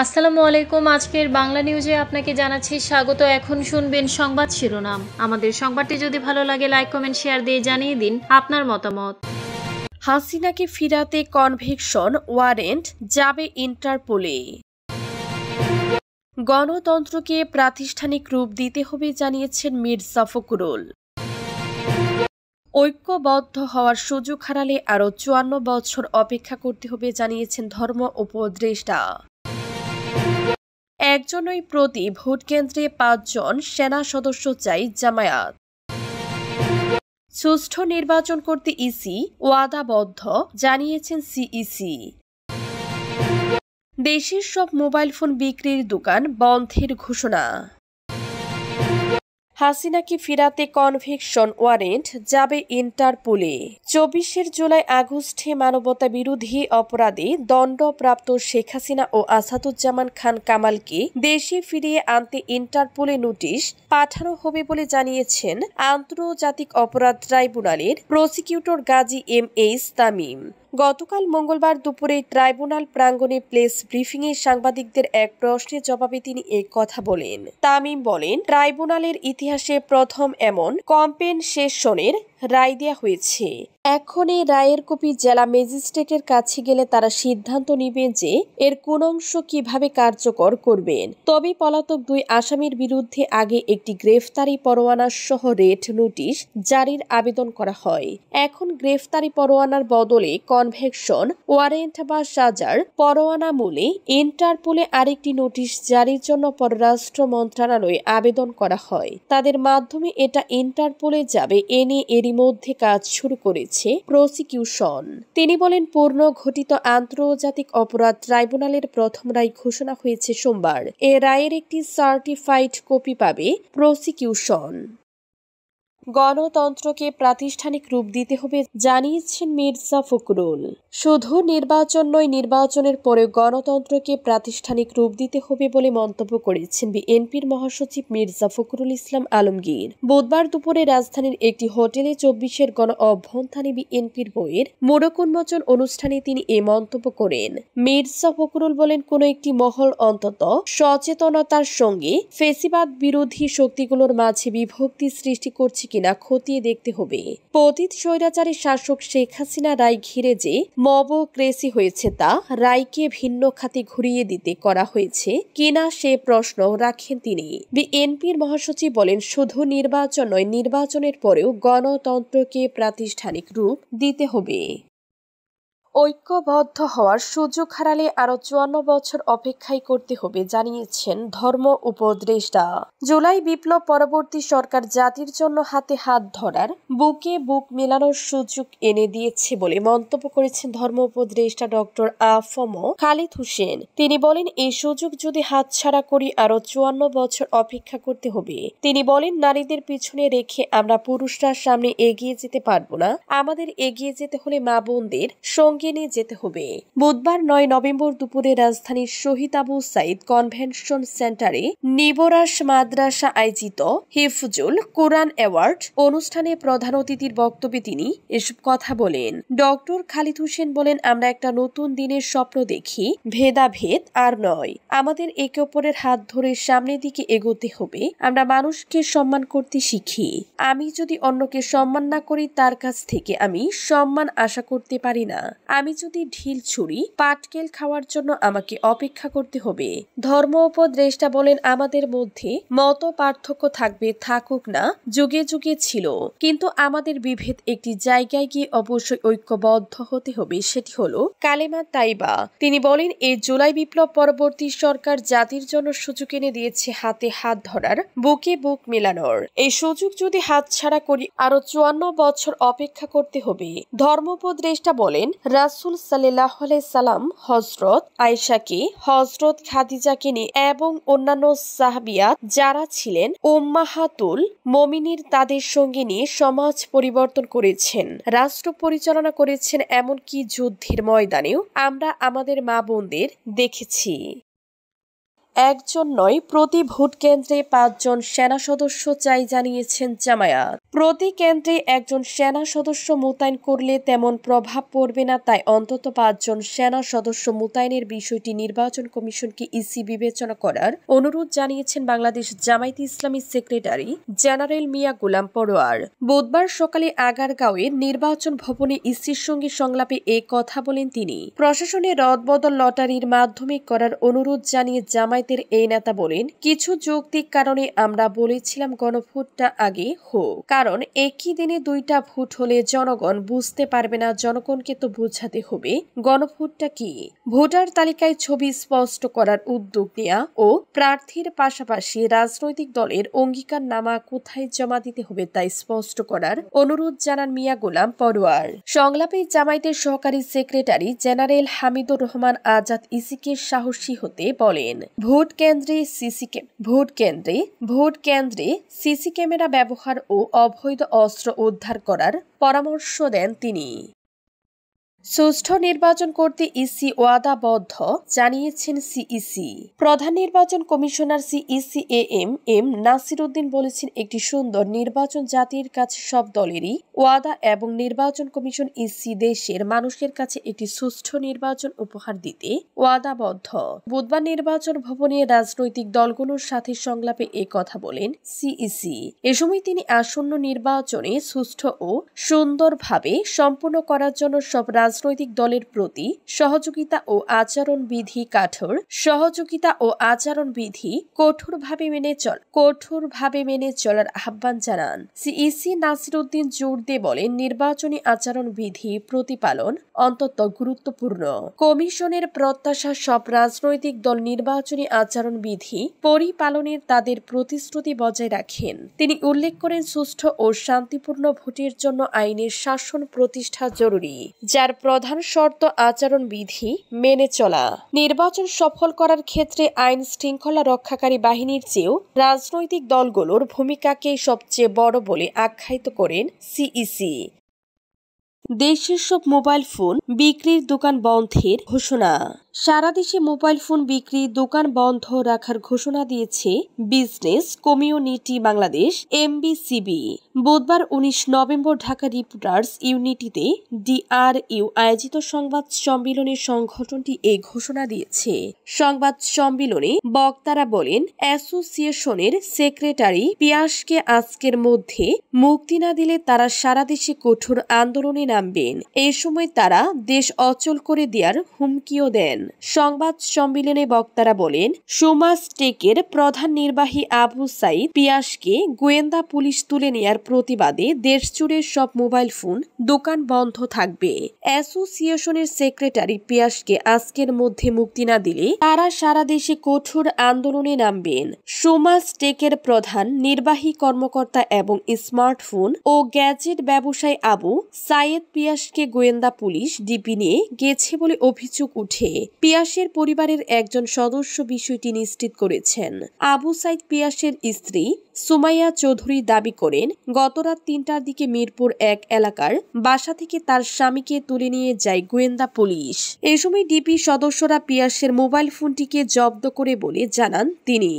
আসসালামু আলাইকুম। আজকের বাংলা নিউজে আপনাকে জানাচ্ছি স্বাগত। এখন শুনবেন সংবাদ শিরোনাম। আমাদের সংবাদটি যদি ভালো লাগে লাইক কমেন্ট শেয়ার দিয়ে জানিয়ে দিন আপনার মতামত। হাসিনাকে ফিরাতে কনভিকশন ওয়ারেন্ট যাবে ইন্টারপোলে। গণতন্ত্রকে প্রাতিষ্ঠানিক রূপ দিতে হবে জানিয়েছেন মির্জা ফখরুল। ঐক্যবদ্ধ হওয়ার সুযোগ হারালে আরও ৫৪ বছর অপেক্ষা করতে হবে জানিয়েছেন ধর্ম উপদেষ্টা। একজনই প্রতি ভোটকেন্দ্রে ৫ জন সেনা সদস্য চাই জামায়াত। সুষ্ঠু নির্বাচন করতে ইসি ওয়াদাবদ্ধ জানিয়েছেন সিইসি। দেশের সব মোবাইল ফোন বিক্রির দোকান বন্ধের ঘোষণা। হাসিনাকে ফিরাতে কনভিকশন ওয়ারেন্ট যাবে ইন্টারপোলে। ২৪ জুলাই আগস্টে মানবতা বিরোধী অপরাধে দণ্ডপ্রাপ্ত শেখ হাসিনা ও আসাদুজ্জামান খান কামালকে দেশে ফিরিয়ে আনতে ইন্টারপোলে নোটিশ পাঠানো হবে বলে জানিয়েছেন আন্তর্জাতিক অপরাধ ট্রাইব্যুনালের প্রসিকিউটর গাজী এমএইচ তামিম। গতকাল মঙ্গলবার দুপুরে ট্রাইব্যুনাল প্রাঙ্গণে প্রেস ব্রিফিংয়ে সাংবাদিকদের এক প্রশ্নের জবাবে তিনি এই কথা বলেন। তামিম বলেন, ট্রাইব্যুনালের ইতিহাসে প্রথম এমন কম্পেনসেশনের রায় দেওয়া হয়েছে। এখন এই রায়ের কপি জেলা ম্যাজিস্ট্রেটের কাছে গেলে তারা সিদ্ধান্ত নেবেন যে এর কোন অংশ কিভাবে কার্যকর করবেন। তবে পলাতক ২ আসামির বিরুদ্ধে আগে একটি গ্রেফতারি পরোয়ানা সহ রেড নোটিশ জারির আবেদন করা হয়। এখন গ্রেফতারি পরোয়ানার বদলে কনভিকশন ওয়ারেন্ট বা সাজার পরোয়ানা মূলে ইন্টারপোলে আরেকটি নোটিশ জারির জন্য পররাষ্ট্র মন্ত্রণালয়ে আবেদন করা হয়। তাদের মাধ্যমে এটা ইন্টারপোলে যাবে এ নিয়ে এরই মধ্যে কাজ শুরু করেছে প্রসিকিউশন। তিনি বলেন, পূর্ণ ঘটিত আন্তর্জাতিক অপরাধ ট্রাইব্যুনালের প্রথম রায় ঘোষণা হয়েছে সোমবার। এ রায়ের একটি সার্টিফাইড কপি পাবে প্রসিকিউশন। গণতন্ত্রকে প্রাতিষ্ঠানিক রূপ দিতে হবে জানিয়েছেন মির্জা ফখরুল। শুধু নির্বাচন নয়, নির্বাচনের পরে গণতন্ত্রকে প্রাতিষ্ঠানিক রূপ দিতে হবে বলে মন্তব্য করেছেন বিএনপির মহাসচিব মির্জা ফখরুল ইসলাম আলমগীর। বুধবার দুপুরে রাজধানীর একটি হোটেলে ২৪ গণ অভ্যুত্থানে বিএনপির বইয়ের মোড়ক উন্মোচন অনুষ্ঠানে তিনি এ মন্তব্য করেন। মির্জা ফখরুল বলেন, কোন একটি মহল অন্তত সচেতনতার সঙ্গে ফ্যাসিবাদ বিরোধী শক্তিগুলোর মাঝে বিভক্তি সৃষ্টি করছে কিনা খতিয়ে দেখতে হবে। পতিত স্বৈরাচারী শাসক শেখ হাসিনা রায় ঘিরে যে মবক্রেসি হয়েছে তা রায়কে ভিন্ন খাতে ঘুরিয়ে দিতে করা হয়েছে কিনা সে প্রশ্ন রাখেন তিনি। বিএনপির মহাসচিব বলেন, শুধু নির্বাচন নয়, নির্বাচনের পরেও গণতন্ত্রকে প্রাতিষ্ঠানিক রূপ দিতে হবে। ঐক্যবদ্ধ হওয়ার সুযোগ হারালে আরও ৫৪ বছর অপেক্ষাই করতে হবে জানিয়েছেন ধর্ম উপদেষ্টা। জুলাই বিপ্লব পরবর্তী সরকার জাতির জন্য হাতে হাত ধরার, বুকে বুক মেলানোর সুযোগ এনে দিয়েছে বলে মন্তব্য করেছেন ধর্ম উপদেষ্টা ডক্টর আ.ফ.ম. খালিদ হোসেন। তিনি বলেন, এই সুযোগ যদি হাতছাড়া করি আরও ৫৪ বছর অপেক্ষা করতে হবে। তিনি বলেন, নারীদের পিছনে রেখে আমরা পুরুষরা সামনে এগিয়ে যেতে পারবো না। আমাদের এগিয়ে যেতে হলে মা বোনদের সঙ্গে নিয়ে যেতে হবে। বুধবার ৯ নভেম্বর দুপুরে রাজধানীর শহীদ আবু সাইদ কনভেনশন সেন্টারে নিবরাস মাদ্রাসা আয়োজিত হিফজুল কোরআন অ্যাওয়ার্ড অনুষ্ঠানে প্রধান অতিথির বক্তব্যে তিনি এসব কথা বলেন। ডক্টর খালিদ হোসেন বলেন, আমরা একটা নতুন দিনের স্বপ্ন দেখি, ভেদাভেদ আর নয়। আমাদের একে অপরের হাত ধরে সামনের দিকে এগোতে হবে। আমরা মানুষকে সম্মান করতে শিখি। আমি যদি অন্যকে সম্মান না করি তার কাছ থেকে আমি সম্মান আশা করতে পারি না। আমি যদি ঢিল ছুরি পাটকেল খাওয়ার জন্য আমাকে অপেক্ষা করতে হবে। ধর্ম উপদেষ্টা বলেন, আমাদের মধ্যে মত পার্থক্য থাকবে, থাকুক না, যুগে যুগে ছিল, কিন্তু আমাদের বিভেদ একটি জায়গায় গিয়ে অবশ্যই ঐক্যবদ্ধ হতে হবে, সেটি হলো কালেমা তাইবা। তিনি বলেন, এই জুলাই বিপ্লব পরবর্তী সরকার জাতির জন্য সুযোগ এনে দিয়েছে হাতে হাত ধরার, বুকে বুক মেলানোর। এই সুযোগ যদি হাতছাড়া করি আরো ৫৪ বছর অপেক্ষা করতে হবে। ধর্ম উপদেষ্টা বলেন, রাসূল সাল্লাল্লাহু আলাইহি সাল্লাম হযরত আয়েশাকে, হযরত খাদিজাকে নিয়ে এবং অন্যান্য সাহাবিয়াত যারা ছিলেন উম্মাহাতুল মুমিনিন তাদের সঙ্গে নিয়ে সমাজ পরিবর্তন করেছেন, রাষ্ট্র পরিচালনা করেছেন, এমনকি যুদ্ধের ময়দানেও আমরা আমাদের মা বোনদের দেখেছি। একজন নয়, প্রতি ভোট কেন্দ্রে 5 জন সেনা সদস্য চাই জানিয়েছেন জামায়াত। প্রতি কেন্দ্রে একজন সেনা সদস্য মোতায়েন করলে তেমন প্রভাব পড়বে না, তাই অন্তত 5 জন সেনা সদস্য মোতায়েনের বিষয়টি নির্বাচন কমিশনকে ইসি বিবেচনা করার অনুরোধ জানিয়েছেন বাংলাদেশ জামায়াতে ইসলামী সেক্রেটারি জেনারেল মিয়া গোলাম পরোয়ার। বুধবার সকালে আগারগাঁওয়ের নির্বাচন ভবনে ইসির সঙ্গে সংলাপে এ কথা বলেন তিনি। প্রশাসনে রদবদল লটারির মাধ্যমে করার অনুরোধ জানিয়ে জামায়াতের এই নেতা বলেন, কিছু যৌক্তিক কারণে আমরা বলেছিলাম গণভোটটা আগে হোক, কারণ একই দিনে 2টা ভোট হলে জনগণ বুঝতে পারবে না। জনগণকে তো বোঝাতে হবে গণভোটটা কি। ভোটার তালিকায় ছবি স্পষ্ট করার উদ্যোগ নেওয়া ও প্রার্থীর পাশাপাশি রাজনৈতিক দলের অঙ্গীকারনামা কোথায় জমা দিতে হবে তা স্পষ্ট করার অনুরোধ জানান মিয়া গোলাম পরোয়ার। সংলাপে জামায়াতের সহকারী সেক্রেটারি জেনারেল হামিদুর রহমান আজাদ ইসিকে সাহসী হতে বলেন। ভোট কেন্দ্রে সিসি ক্যামেরা ব্যবহার ও অবৈধ অস্ত্র উদ্ধার করার পরামর্শ দেন তিনি। সুষ্ঠু নির্বাচন করতে ইসি ওয়াদাবদ্ধ জানিয়েছেন সিইসি। প্রধান নির্বাচন কমিশনার সিইসি এম নাসির উদ্দিন বলেছেন, একটি সুন্দর নির্বাচন জাতির কাছে সব দলেরই ওয়াদা এবং নির্বাচন কমিশন ইসি দেশের মানুষের কাছে একটি সুষ্ঠু নির্বাচন উপহার দিতে ওয়াদাবদ্ধ। বুধবার নির্বাচন ভবনে রাজনৈতিক দলগুলোর সাথে সংলাপে এ কথা বলেন সিইসি। এ সময় তিনি আসন্ন নির্বাচনে সুষ্ঠু ও সুন্দরভাবে সম্পন্ন করার জন্য সব রাজনৈতিক দলের প্রতি সহযোগিতা ও আচরণবিধি কঠোরভাবে মেনে চলার আহ্বান জানান। সিইসি নাসির উদ্দিন জোর দিয়ে বলেন, নির্বাচনী আচরণবিধি প্রতিপালন অত্যন্ত গুরুত্বপূর্ণ। কমিশনের প্রত্যাশা সব রাজনৈতিক দল নির্বাচনী আচরণবিধি পরিপালনের তাদের প্রতিশ্রুতি বজায় রাখেন। তিনি উল্লেখ করেন, সুষ্ঠু ও শান্তিপূর্ণ ভোটের জন্য আইনের শাসন প্রতিষ্ঠা জরুরি, যার প্রধান শর্ত আচরণবিধি মেনে চলা। নির্বাচন সফল করার ক্ষেত্রে আইন শৃঙ্খলা রক্ষাকারী বাহিনীর চেয়েও রাজনৈতিক দলগুলোর ভূমিকাকে সবচেয়ে বড় বলে আখ্যায়িত করেন সিইসি। দেশের সব মোবাইল ফোন বিক্রির দোকান বন্ধের ঘোষণা। সারা দেশে মোবাইল ফোন বিক্রির দোকান বন্ধ রাখার ঘোষণা দিয়েছে বিজনেস কমিউনিটি বাংলাদেশ এমবিসিবি। বুধবার 19 নভেম্বর ঢাকা রিপোর্টার্স ইউনিটিতে ডিআরইউ আয়োজিত সংবাদ সম্মেলনে সংগঠনটি এই ঘোষণা দিয়েছে। সংবাদ সম্মেলনে বক্তারা বলেন, অ্যাসোসিয়েশনের সেক্রেটারি পিয়াসকে আজকের মধ্যে মুক্তি না দিলে তারা সারা দেশে কঠোর আন্দোলনে নামবেন। এই সময় তারা দেশ অচল করে দেওয়ার হুমকিও দেন। সংবাদ সম্মেলনে বক্তারা বলেন, সোমাস টেকের প্রধান নির্বাহী আবু সাইদ পিয়াসকে গোয়েন্দা পুলিশ তুলে নেয়ার প্রতিবাদে দেশজুড়ে সব মোবাইল ফোন দোকান বন্ধ থাকবে। অ্যাসোসিয়েশনের সেক্রেটারি পিয়াসকে আজকের মধ্যে মুক্তি না দিলে তারা সারা দেশে কঠোর আন্দোলনে নামবেন। সোমাস টেকের প্রধান নির্বাহী কর্মকর্তা এবং স্মার্টফোন ও গ্যাজেট ব্যবসায়ী আবু সাইদ পিয়াসকে গোয়েন্দা পুলিশ ডিপি নিয়ে গেছে বলে অভিযোগ উঠে। পিয়াসের পরিবারের একজন সদস্য বিষয়টি নিশ্চিত করেছেন। আবু সাইদ পিয়াসের স্ত্রী সুমাইয়া চৌধুরী দাবি করেন, গতরাত 3টার দিকে মিরপুর 1 এলাকার বাসা থেকে তার স্বামীকে তুলে নিয়ে যায় গোয়েন্দা পুলিশ। এ সময় ডিপি সদস্যরা পিয়াসের মোবাইল ফোনটিকে জব্দ করে বলে জানান তিনি।